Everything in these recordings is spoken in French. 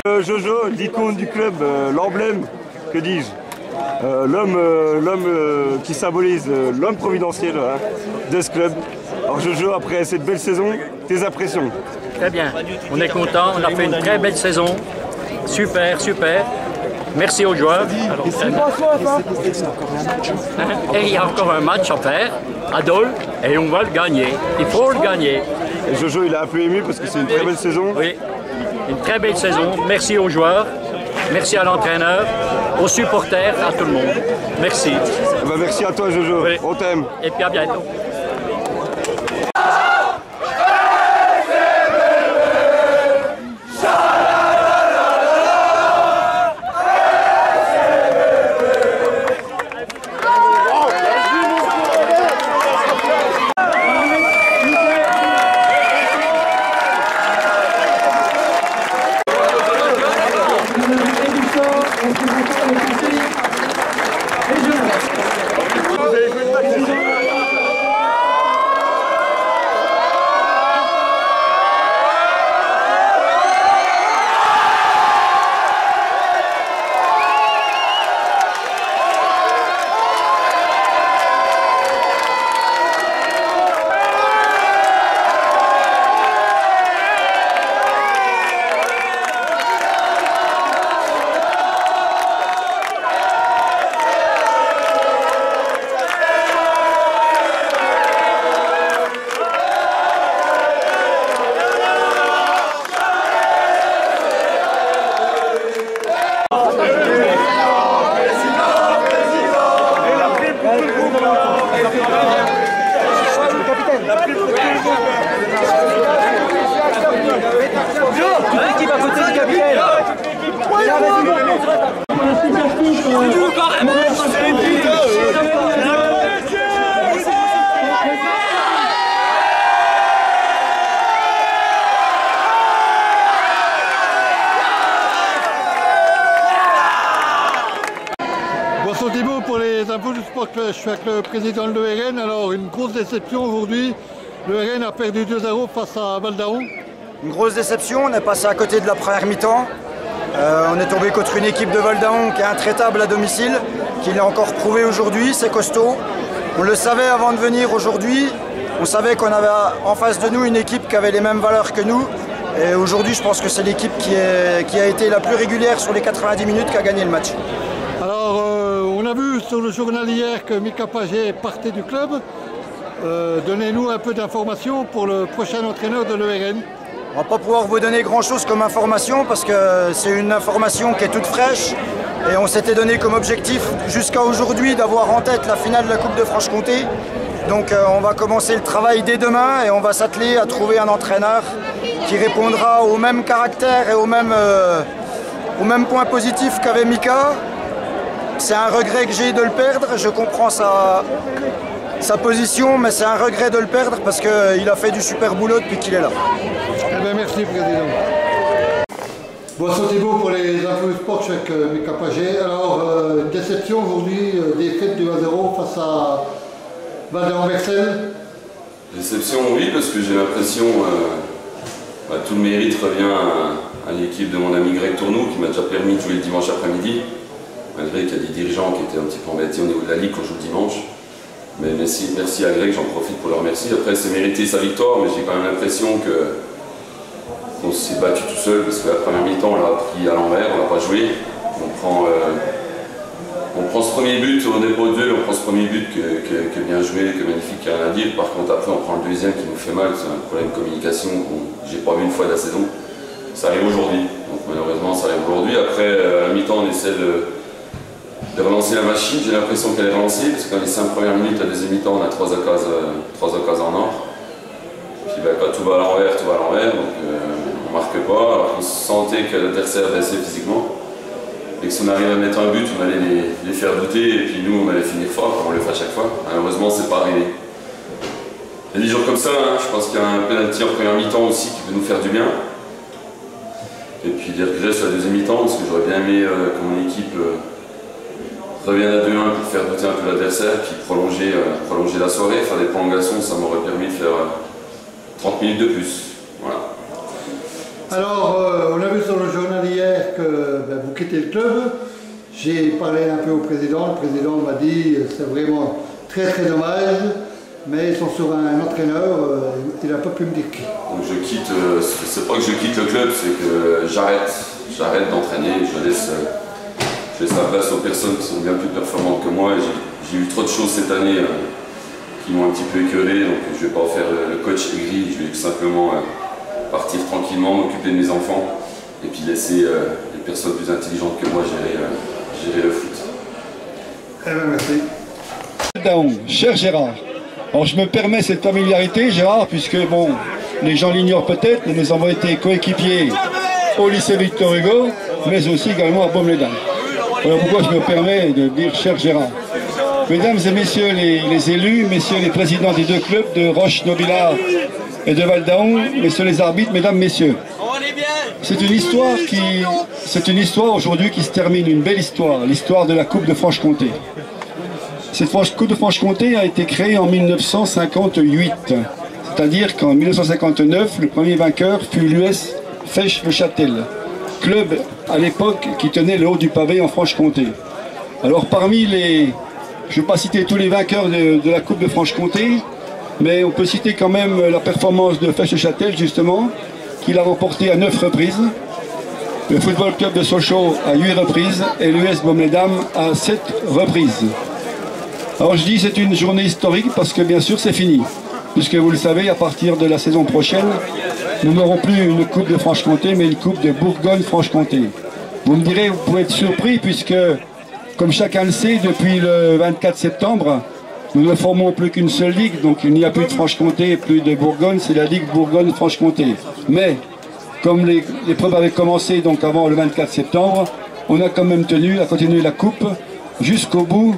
Jojo, l'icône du club, l'emblème, que dis-je, l'homme qui symbolise l'homme providentiel de ce club. Alors Jojo, après cette belle saison, tes impressions? Très bien, on est content, on a fait une très belle saison, super, super. Merci aux joueurs. Et il y a encore un match à faire à Dole et on va le gagner. Il faut le gagner. Et Jojo, il est un peu ému parce que c'est une très belle saison. Oui, une très belle saison. Merci aux joueurs, merci à l'entraîneur, aux supporters, à tout le monde. Merci. Bah, merci à toi Jojo, oui. On t'aime. Et puis à bientôt. Pour les infos du sport, je suis avec le président de l'ERN. Alors, une grosse déception aujourd'hui. L'ERN a perdu 2-0 face à Val-d'Aon. Une grosse déception, on est passé à côté de la première mi-temps. On est tombé contre une équipe de Val-d'Aon qui est intraitable à domicile, qui l'a encore prouvé aujourd'hui, c'est costaud. On le savait avant de venir aujourd'hui. On savait qu'on avait en face de nous une équipe qui avait les mêmes valeurs que nous. Et aujourd'hui, je pense que c'est l'équipe qui a été la plus régulière sur les 90 minutes qui a gagné le match. Alors, on a vu sur le journal hier que Mika Pagé partait du club. Donnez-nous un peu d'informations pour le prochain entraîneur de l'ERN. On ne va pas pouvoir vous donner grand-chose comme information parce que c'est une information qui est toute fraîche. Et on s'était donné comme objectif jusqu'à aujourd'hui d'avoir en tête la finale de la Coupe de Franche-Comté. Donc on va commencer le travail dès demain et on va s'atteler à trouver un entraîneur qui répondra au même caractère et au même point positif qu'avait Mika. C'est un regret que j'ai de le perdre, je comprends sa position, mais c'est un regret de le perdre parce qu'il a fait du super boulot depuis qu'il est là. Eh bien, merci Président. Bonsoir Thibaut pour les infos du sport, je suis avec Mika Pagé. Alors, déception aujourd'hui, défaite du 1-0 face à Val-d'Aon-Vexel. Déception oui, parce que j'ai l'impression tout le mérite revient à l'équipe de mon ami Greg Tourneau qui m'a déjà permis de jouer le dimanche après-midi. Malgré qu'il y a des dirigeants qui étaient un petit peu embêtés au niveau de la Ligue qu'on joue le dimanche. Mais merci à Greg, j'en profite pour le remercier. Après, c'est mérité sa victoire, mais j'ai quand même l'impression qu'on s'est battu tout seul parce que la première mi-temps, on l'a pris à l'envers, on n'a pas joué. On prend ce premier but, on n'est pas au 2, on prend ce premier but que bien joué, que magnifique, qu'il n'y a rien à dire. Par contre, après, on prend le deuxième qui nous fait mal, c'est un problème de communication que j'ai pas vu une fois de la saison. Ça arrive aujourd'hui, donc malheureusement, ça arrive aujourd'hui. Après, à la mi-temps, on essaie de relancer la machine, j'ai l'impression qu'elle est relancée, parce que dans les 5 premières minutes, à la deuxième mi-temps, on a 3 occasions en or. Puis quand tout va à l'envers, donc on ne marque pas, alors qu'on sentait que l'adversaire baissait physiquement. Et que si on arrive à mettre un but, on allait les faire douter, et puis nous, on allait finir fort, comme on le fait à chaque fois. Malheureusement, c'est pas arrivé. Il y a des jours comme ça, je pense qu'il y a un penalty en première mi-temps aussi qui peut nous faire du bien. Et puis des regrets sur la deuxième mi-temps, parce que j'aurais bien aimé que mon équipe revienne à 2-1 pour faire douter un peu l'adversaire, puis prolonger la soirée, faire des prolongations, ça m'aurait permis de faire 30 minutes de plus. Voilà. Alors, on a vu sur le journal hier quitter le club. J'ai parlé un peu au président. Le président m'a dit c'est vraiment très très dommage, mais ils sont sur un entraîneur, il n'a pas pu me dire qui. Donc je quitte, c'est pas que je quitte le club, c'est que j'arrête d'entraîner, je laisse la place aux personnes qui sont bien plus performantes que moi. J'ai eu trop de choses cette année qui m'ont un petit peu écœuré, donc je ne vais pas faire le coach aigri, je vais simplement partir tranquillement, m'occuper de mes enfants et puis laisser les personnes plus intelligentes que moi gérer le foot. Eh bien, merci. Cher Gérard, alors je me permets cette familiarité, Gérard, puisque bon, les gens l'ignorent peut-être, mais nous avons été coéquipiers au lycée Victor Hugo, mais aussi également à Baume-les-Dames. Voilà pourquoi je me permets de dire cher Gérard. Mesdames et messieurs les élus, messieurs les présidents des deux clubs de Roche-Novillard et de Val-d'Aon, messieurs les arbitres, mesdames, messieurs. C'est une histoire aujourd'hui qui se termine, une belle histoire, l'histoire de la Coupe de Franche-Comté. Cette Coupe de Franche-Comté a été créée en 1958, c'est-à-dire qu'en 1959, le premier vainqueur fut l'US Fèche-le-Châtel, club à l'époque qui tenait le haut du pavé en Franche-Comté. Alors parmi les... Je ne vais pas citer tous les vainqueurs de la Coupe de Franche-Comté, mais on peut citer quand même la performance de Fèche-le-Châtel justement, qu'il a remporté à 9 reprises, le Football Club de Sochaux à 8 reprises et l'US Baume-les-Dames à 7 reprises. Alors je dis c'est une journée historique parce que bien sûr c'est fini. Puisque vous le savez, à partir de la saison prochaine, nous n'aurons plus une Coupe de Franche-Comté, mais une Coupe de Bourgogne-Franche-Comté. Vous me direz, vous pouvez être surpris puisque, comme chacun le sait, depuis le 24 septembre, nous ne formons plus qu'une seule ligue, donc il n'y a plus de Franche-Comté et plus de Bourgogne, c'est la Ligue Bourgogne-Franche-Comté. Mais, comme l'épreuve avait commencé donc avant le 24 septembre, on a quand même tenu à continuer la Coupe jusqu'au bout.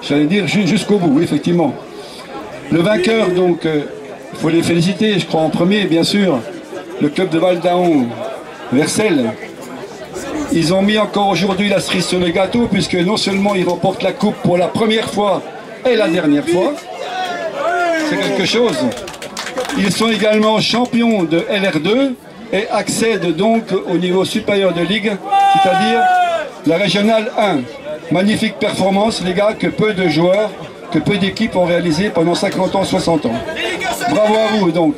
J'allais dire jusqu'au bout, oui, effectivement. Le vainqueur, donc, il faut les féliciter, je crois en premier, bien sûr, le club de Val-d'Aon, Vercel. Ils ont mis encore aujourd'hui la cerise sur le gâteau, puisque non seulement ils remportent la coupe pour la première fois et la dernière fois, c'est quelque chose. Ils sont également champions de LR2 et accèdent donc au niveau supérieur de ligue, c'est-à-dire la régionale 1. Magnifique performance, les gars, que peu de joueurs, que peu d'équipes ont réalisé pendant 50 ans, 60 ans. Bravo à vous, donc.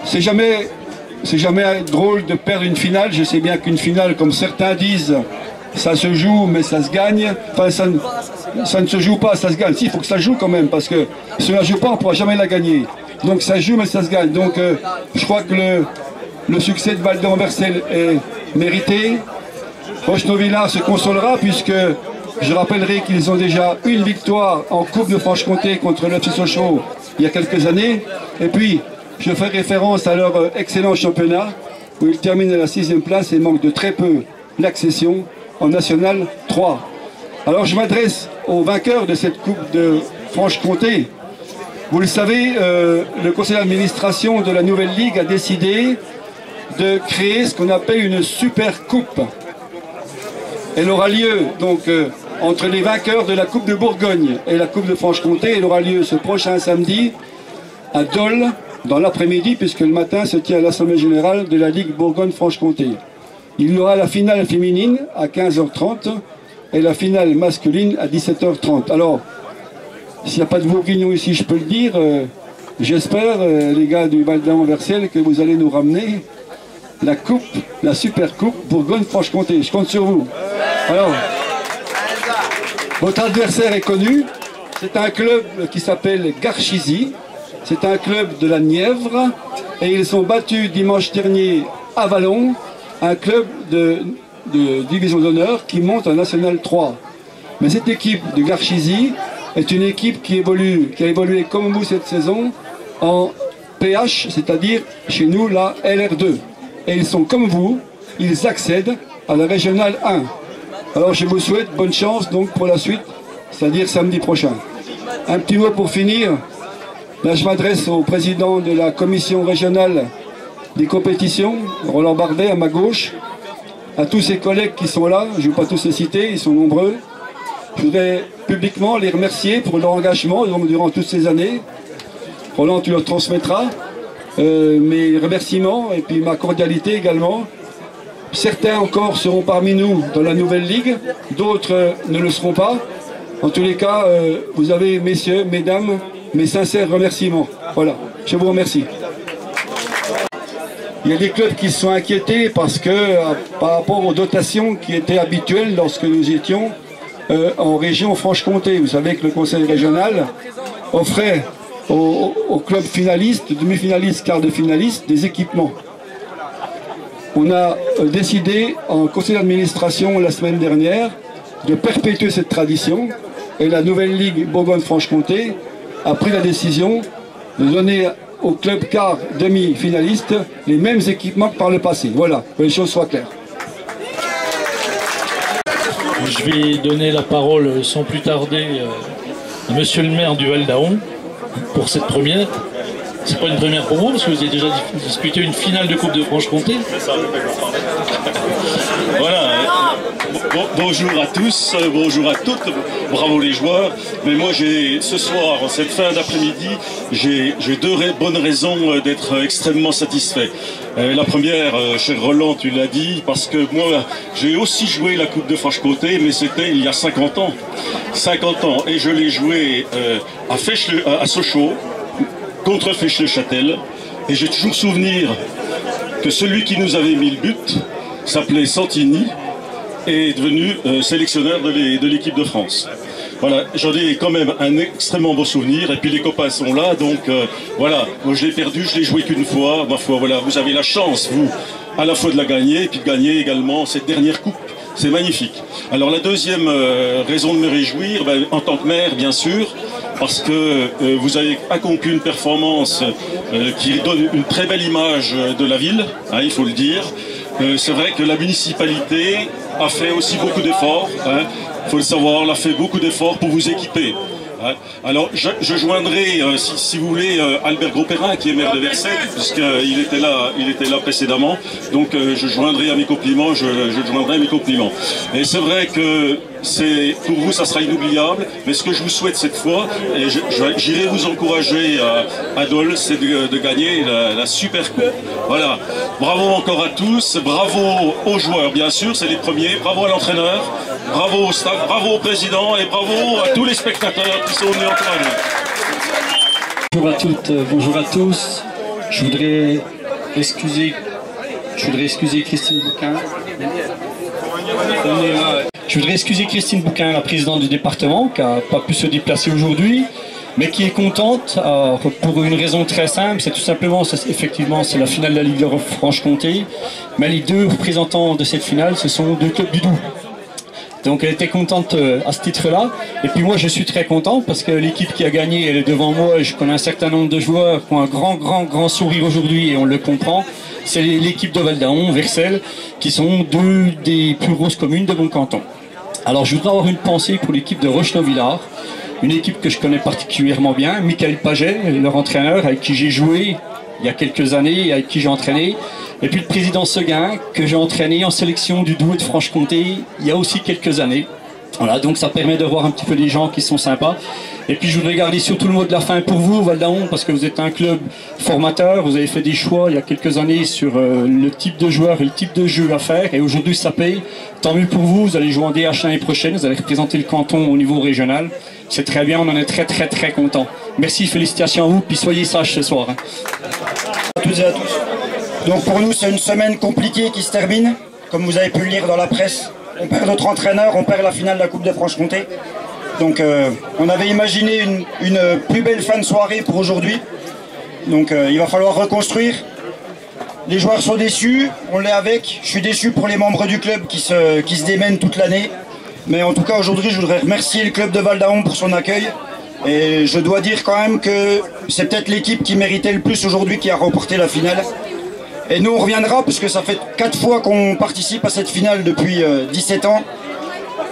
C'est jamais drôle de perdre une finale. Je sais bien qu'une finale, comme certains disent, ça se joue, mais ça se gagne. Enfin, ça ne se joue pas, ça se gagne. Si, il faut que ça joue quand même, parce que si on ne la joue pas, on ne pourra jamais la gagner. Donc ça joue, mais ça se gagne. Donc je crois que le succès de Val-d'Aon-Vercel est mérité. Roche-Novillard se consolera puisque je rappellerai qu'ils ont déjà une victoire en Coupe de Franche-Comté contre le FC Sochaux il y a quelques années. Et puis, je fais référence à leur excellent championnat où ils terminent à la 6e place et manquent de très peu l'accession en National 3. Alors je m'adresse aux vainqueurs de cette Coupe de Franche-Comté. Vous le savez, le conseil d'administration de la nouvelle ligue a décidé de créer ce qu'on appelle une super coupe. Elle aura lieu donc entre les vainqueurs de la Coupe de Bourgogne et la Coupe de Franche-Comté. Elle aura lieu ce prochain samedi à Dole, dans l'après-midi, puisque le matin se tient l'Assemblée Générale de la Ligue Bourgogne-Franche-Comté. Il y aura la finale féminine à 15h30 et la finale masculine à 17h30. Alors, s'il n'y a pas de Bourguignon ici, je peux le dire, j'espère, les gars du Val-d'Aon-Vercel, que vous allez nous ramener la coupe, la super coupe Bourgogne-Franche-Comté. Je compte sur vous. Alors, votre adversaire est connu, c'est un club qui s'appelle Garchizy, c'est un club de la Nièvre, et ils ont battu dimanche dernier à Vallon, un club de division d'honneur qui monte en National 3. Mais cette équipe de Garchizy est une équipe qui a évolué comme vous cette saison en PH, c'est-à-dire chez nous la LR2. Et ils sont comme vous, ils accèdent à la régionale 1. Alors je vous souhaite bonne chance donc pour la suite, c'est-à-dire samedi prochain. Un petit mot pour finir. Là je m'adresse au président de la commission régionale des compétitions, Roland Bardet à ma gauche, à tous ses collègues qui sont là, je ne vais pas tous les citer, ils sont nombreux. Je voudrais publiquement les remercier pour leur engagement donc, durant toutes ces années. Roland, tu leur transmettras mes remerciements et puis ma cordialité également. Certains encore seront parmi nous dans la nouvelle ligue, d'autres ne le seront pas. En tous les cas, vous avez, messieurs, mesdames, mes sincères remerciements. Voilà, je vous remercie. Il y a des clubs qui se sont inquiétés parce que par rapport aux dotations qui étaient habituelles lorsque nous étions en région Franche-Comté, vous savez que le conseil régional offrait aux clubs finalistes, demi-finalistes, quarts de finalistes, des équipements. On a décidé en conseil d'administration la semaine dernière de perpétuer cette tradition et la nouvelle ligue Bourgogne-Franche-Comté a pris la décision de donner aux clubs quart demi-finalistes les mêmes équipements que par le passé. Voilà, que les choses soient claires. Je vais donner la parole sans plus tarder à monsieur le maire du Val d'Aon pour cette première. C'est pas une première pour vous parce que vous avez déjà disputé une finale de Coupe de Franche-Comté. Voilà. Bonjour à tous, bonjour à toutes, bravo les joueurs. Mais moi ce soir, en cette fin d'après-midi, j'ai deux bonnes raisons d'être extrêmement satisfait. La première, cher Roland, tu l'as dit, parce que moi j'ai aussi joué la Coupe de Franche-Comté, mais c'était il y a 50 ans. 50 ans, et je l'ai joué à Sochaux, contre Fèche-le-Châtel, et j'ai toujours souvenir que celui qui nous avait mis le but s'appelait Santini, est devenu sélectionneur de l'équipe de France. Voilà, j'en ai quand même un extrêmement beau souvenir, et puis les copains sont là, donc voilà, moi je l'ai perdu, je l'ai joué qu'une fois, ma foi, voilà, vous avez la chance, vous, à la fois de la gagner, et puis de gagner également cette dernière coupe, c'est magnifique. Alors la deuxième raison de me réjouir, en tant que maire, bien sûr, parce que vous avez accompli une performance qui donne une très belle image de la ville, hein, il faut le dire. C'est vrai que la municipalité a fait aussi beaucoup d'efforts, hein, faut le savoir, elle a fait beaucoup d'efforts pour vous équiper. Hein. Alors je joindrai, si vous voulez, Albert Gros-Perrin qui est maire de Verset, puisqu'il était là précédemment, donc je joindrai à mes compliments, je joindrai à mes compliments. Et c'est vrai que pour vous ça sera inoubliable, mais ce que je vous souhaite cette fois, et j'irai vous encourager à Dole, c'est de gagner la super coupe. Voilà, bravo encore à tous, bravo aux joueurs bien sûr, c'est les premiers, bravo à l'entraîneur, bravo au staff, bravo au président et bravo à tous les spectateurs qui sont venus encourager. Bonjour à toutes, bonjour à tous. Je voudrais excuser Christine Bouquin. Je voudrais excuser Christine Bouquin, la présidente du département, qui n'a pas pu se déplacer aujourd'hui, mais qui est contente pour une raison très simple. C'est tout simplement, effectivement, c'est la finale de la Ligue de Franche-Comté, mais les deux représentants de cette finale, ce sont deux clubs du Doubs. Donc elle était contente à ce titre-là. Et puis moi je suis très content parce que l'équipe qui a gagné, elle est devant moi. Je connais un certain nombre de joueurs qui ont un grand sourire aujourd'hui et on le comprend. C'est l'équipe de Val d'Aon, Vercel, qui sont deux des plus grosses communes de mon canton. Alors je voudrais avoir une pensée pour l'équipe de Rocheneau-Villars, une équipe que je connais particulièrement bien, Michael Paget, leur entraîneur, avec qui j'ai joué il y a quelques années et avec qui j'ai entraîné. Et puis le président Seguin, que j'ai entraîné en sélection du Doubs et de Franche-Comté il y a aussi quelques années. Voilà, donc ça permet de voir un petit peu les gens qui sont sympas. Et puis je voudrais garder surtout le mot de la fin pour vous, Val d'Aon, parce que vous êtes un club formateur. Vous avez fait des choix il y a quelques années sur le type de joueur et le type de jeu à faire. Et aujourd'hui ça paye. Tant mieux pour vous, vous allez jouer en DH l'année prochaine, vous allez représenter le canton au niveau régional. C'est très bien, on en est très contents. Merci, félicitations à vous, puis soyez sages ce soir. À toutes et à tous. Donc pour nous c'est une semaine compliquée qui se termine, comme vous avez pu le lire dans la presse. On perd notre entraîneur, on perd la finale de la Coupe de Franche-Comté. Donc on avait imaginé une plus belle fin de soirée pour aujourd'hui. Donc il va falloir reconstruire. Les joueurs sont déçus, on l'est avec. Je suis déçu pour les membres du club qui se démènent toute l'année. Mais en tout cas aujourd'hui je voudrais remercier le club de Val d'Aon pour son accueil. Et je dois dire quand même que c'est peut-être l'équipe qui méritait le plus aujourd'hui qui a remporté la finale. Et nous on reviendra puisque ça fait 4 fois qu'on participe à cette finale depuis 17 ans.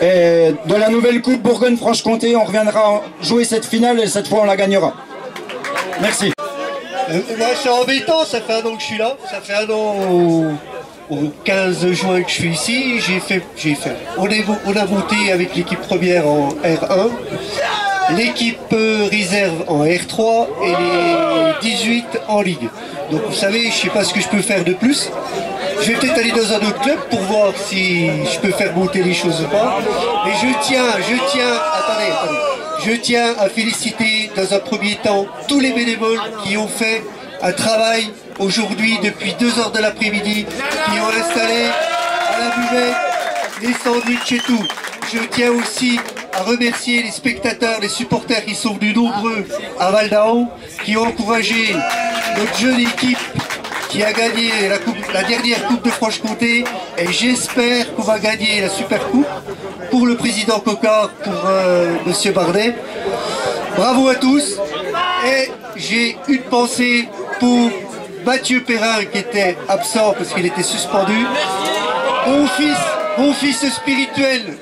Et de la nouvelle coupe Bourgogne-Franche-Comté, on reviendra jouer cette finale et cette fois on la gagnera. Merci. Moi c'est embêtant, ça fait 1 an que je suis là, ça fait 1 an au 15 juin que je suis ici. On a voté avec l'équipe première en R1, l'équipe réserve en R3 et les 18 en Ligue. Donc vous savez, je ne sais pas ce que je peux faire de plus. Je vais peut-être aller dans un autre club pour voir si je peux faire monter les choses ou pas. Mais je tiens à féliciter dans un premier temps tous les bénévoles qui ont fait un travail aujourd'hui depuis 2 h de l'après-midi, qui ont installé à la buvette les sandwichs et tout. Je tiens aussi à remercier les spectateurs, les supporters qui sont venus nombreux à Val d'Aon, qui ont encouragé notre jeune équipe qui a gagné la dernière Coupe de Franche-Comté, et j'espère qu'on va gagner la Super Coupe pour le président Coquard, pour Monsieur Bardet. Bravo à tous, et j'ai une pensée pour Mathieu Perrin qui était absent parce qu'il était suspendu, mon fils spirituel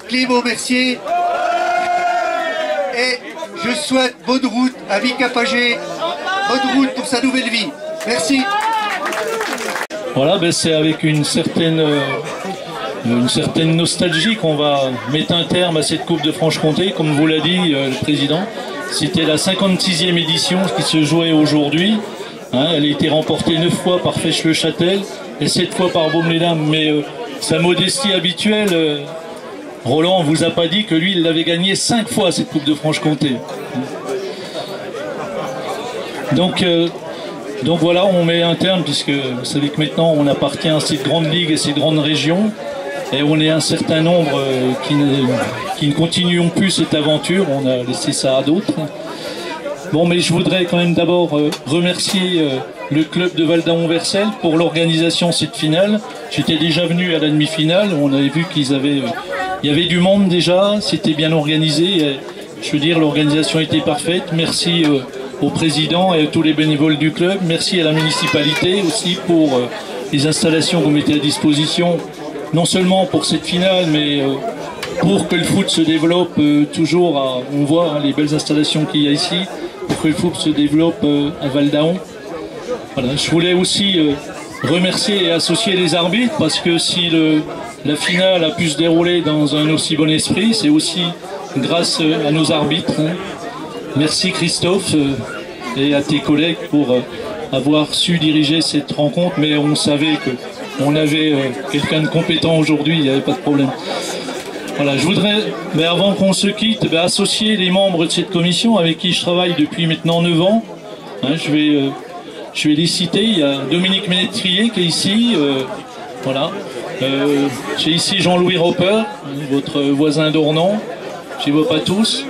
Clément Mercier, et je souhaite bonne route à Mika Pagé, bonne route pour sa nouvelle vie. Merci. Voilà, ben c'est avec une certaine nostalgie qu'on va mettre un terme à cette Coupe de Franche-Comté. Comme vous l'a dit le président, c'était la 56e édition qui se jouait aujourd'hui. Hein, elle a été remportée 9 fois par Fèche-le-Châtel et 7 fois par Baume-les-Dames. Mais sa modestie habituelle, Roland ne vous a pas dit que lui, il l'avait gagnée 5 fois cette Coupe de Franche-Comté. Donc voilà, on met un terme, puisque vous savez que maintenant on appartient à cette grande ligue et ces grandes régions, et on est un certain nombre qui ne continuons plus cette aventure, on a laissé ça à d'autres. Bon, mais je voudrais quand même d'abord remercier le club de Val d'Aon-Versel pour l'organisation de cette finale. J'étais déjà venu à la demi-finale, on avait vu il y avait du monde déjà, c'était bien organisé, et, je veux dire, l'organisation était parfaite. Merci au président et à tous les bénévoles du club. Merci à la municipalité aussi pour les installations que vous mettez à disposition, non seulement pour cette finale, mais pour que le foot se développe toujours. On voit hein, les belles installations qu'il y a ici, pour que le foot se développe à Val d'Aon. Voilà. Je voulais aussi remercier et associer les arbitres, parce que si la finale a pu se dérouler dans un aussi bon esprit, c'est aussi grâce à nos arbitres. Hein. Merci Christophe et à tes collègues pour avoir su diriger cette rencontre, mais on savait qu'on avait quelqu'un de compétent aujourd'hui, il n'y avait pas de problème. Voilà, je voudrais, mais avant qu'on se quitte, associer les membres de cette commission avec qui je travaille depuis maintenant 9 ans. Hein, je vais les citer. Il y a Dominique Ménétrier qui est ici, voilà. J'ai ici Jean-Louis Roper, votre voisin d'Ornans, je ne vois pas tous.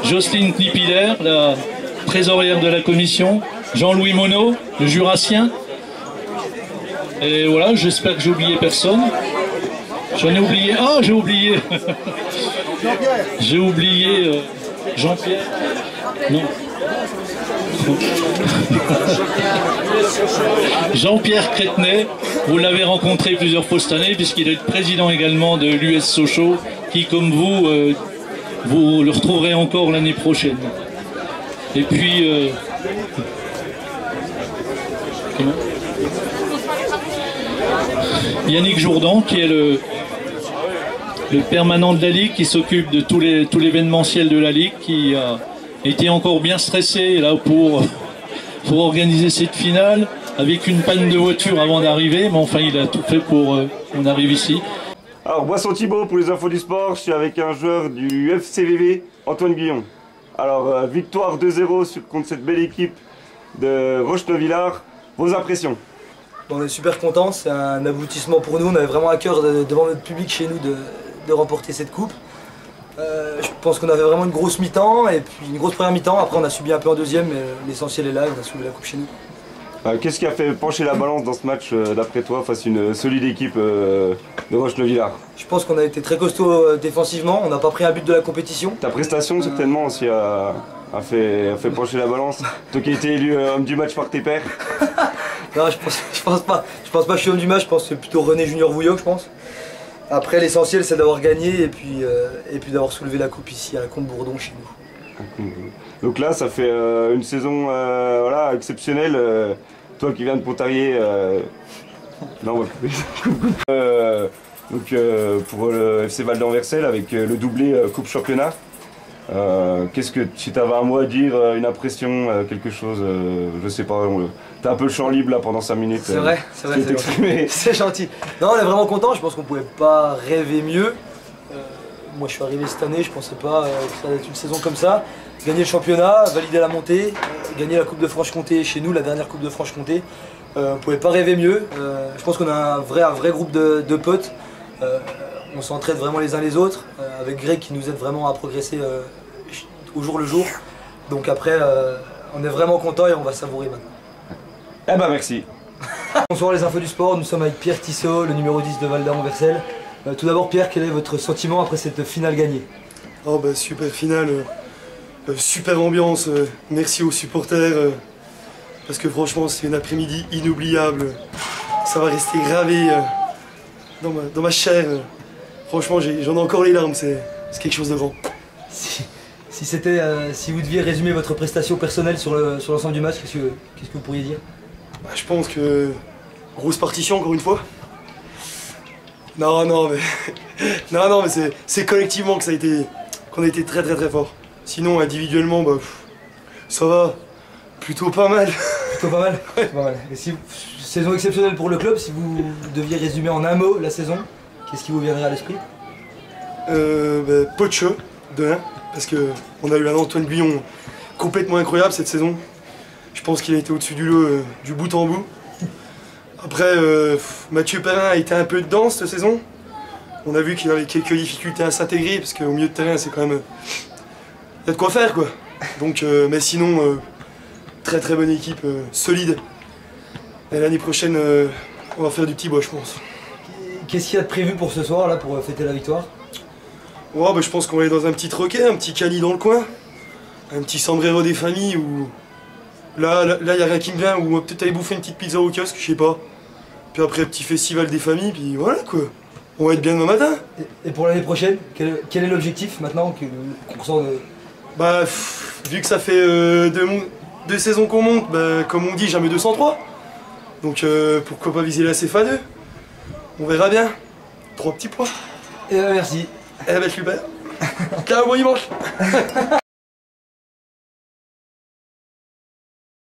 Jocelyne Knipiler, la trésorière de la commission, Jean-Louis Monod, le jurassien. Et voilà, j'espère que j'ai oublié personne. J'en ai oublié. Ah, j'ai oublié. J'ai oublié Jean-Pierre. Non. Jean-Pierre Crétenay, vous l'avez rencontré plusieurs fois cette année, puisqu'il est le président également de l'US Sochaux, qui, comme vous, vous le retrouverez encore l'année prochaine. Et puis... Yannick Jourdan, qui est le permanent de la Ligue, qui s'occupe de tout l'événementiel de la Ligue, qui a été encore bien stressé là pour organiser cette finale, avec une panne de voiture avant d'arriver, mais enfin il a tout fait pour qu'on arrive ici. Alors, Boisson Thibault pour les infos du sport, je suis avec un joueur du FCVV, Antoine Guillon. Alors, victoire 2-0 contre cette belle équipe de Roche-Neuvillard. Vos impressions? On est super contents, c'est un aboutissement pour nous. On avait vraiment à cœur devant notre public chez nous de remporter cette coupe. Je pense qu'on avait vraiment une grosse mi-temps et puis une grosse première mi-temps. Après on a subi un peu en deuxième, mais l'essentiel est là, on a soulevé la coupe chez nous. Qu'est-ce qui a fait pencher la balance dans ce match d'après toi face à une solide équipe de Roche-Neuvillard? Je pense qu'on a été très costaud défensivement, on n'a pas pris un but de la compétition. Ta prestation certainement aussi a fait pencher la balance. Toi qui as été élu homme du match par tes pairs. Non, je pense pas. Je pense pas que je suis homme du match, je pense que c'est plutôt René Junior Vouilloc, je pense. Après l'essentiel c'est d'avoir gagné et puis d'avoir soulevé la coupe ici à la Comte-Bourdon chez nous. Donc là ça fait une saison voilà, exceptionnelle. Toi qui viens de Pontarlier, non, donc pour le FC Val d'Aon-Versel avec le doublé Coupe Championnat. Qu'est-ce que, si tu avais un mot à dire, une impression, quelque chose, je sais pas, t'as un peu le champ libre là pendant 5 minutes. C'est vrai, c'est gentil. Non, on est vraiment content, je pense qu'on pouvait pas rêver mieux. Moi je suis arrivé cette année, je pensais pas que ça allait être une saison comme ça. Gagner le championnat, valider la montée, gagner la Coupe de Franche-Comté chez nous, la dernière Coupe de Franche-Comté. On pouvait pas rêver mieux. Je pense qu'on a un vrai groupe de potes. On s'entraide vraiment les uns les autres, avec Greg qui nous aide vraiment à progresser au jour le jour. Donc après, on est vraiment content et on va savourer maintenant. Eh ben merci. Bonsoir les infos du sport, nous sommes avec Pierre Tissot, le numéro 10 de Val d'Aron-Versel. Tout d'abord Pierre, quel est votre sentiment après cette finale gagnée? Oh bah super finale, super ambiance, merci aux supporters, parce que franchement c'est une après-midi inoubliable, ça va rester gravé dans ma chair. Franchement j'en ai encore les larmes, c'est quelque chose de grand. Si vous deviez résumer votre prestation personnelle sur l'ensemble du match, qu'est-ce que vous pourriez dire? Bah, je pense que grosse partition encore une fois. Non mais c'est collectivement que qu'on a été très fort. Sinon individuellement bah ça va, plutôt pas mal. Plutôt pas mal. Ouais. Pas mal. Et saison exceptionnelle pour le club, si vous deviez résumer en un mot la saison, qu'est-ce qui vous viendrait à l'esprit? Poche de 1, parce qu'on a eu un Antoine Guyon complètement incroyable cette saison. Je pense qu'il a été au-dessus du lot du bout en bout. Après, Mathieu Perrin a été un peu dedans cette saison. On a vu qu'il avait quelques difficultés à s'intégrer, parce qu'au milieu de terrain, c'est quand même... il y a de quoi faire, quoi. Donc, mais sinon, très bonne équipe, solide. Et l'année prochaine, on va faire du petit bois, je pense. Qu'est-ce qu'il y a de prévu pour ce soir, là, pour fêter la victoire? Ouais, je pense qu'on va aller dans un petit troquet, un petit cani dans le coin. Un petit sombrero des familles, où... Là, il n'y a rien qui me vient, ou on va peut-être aller bouffer une petite pizza au kiosque, je sais pas. Puis après, petit festival des familles, puis voilà quoi. On va être bien demain matin. Et pour l'année prochaine, quel est l'objectif maintenant qu'on ressent de... Bah, vu que ça fait deux saisons qu'on monte, bah, comme on dit, jamais 203. Donc pourquoi pas viser la CFA2? On verra bien. 3 petits points. Et merci. Eh ben super. Ciao, bon dimanche.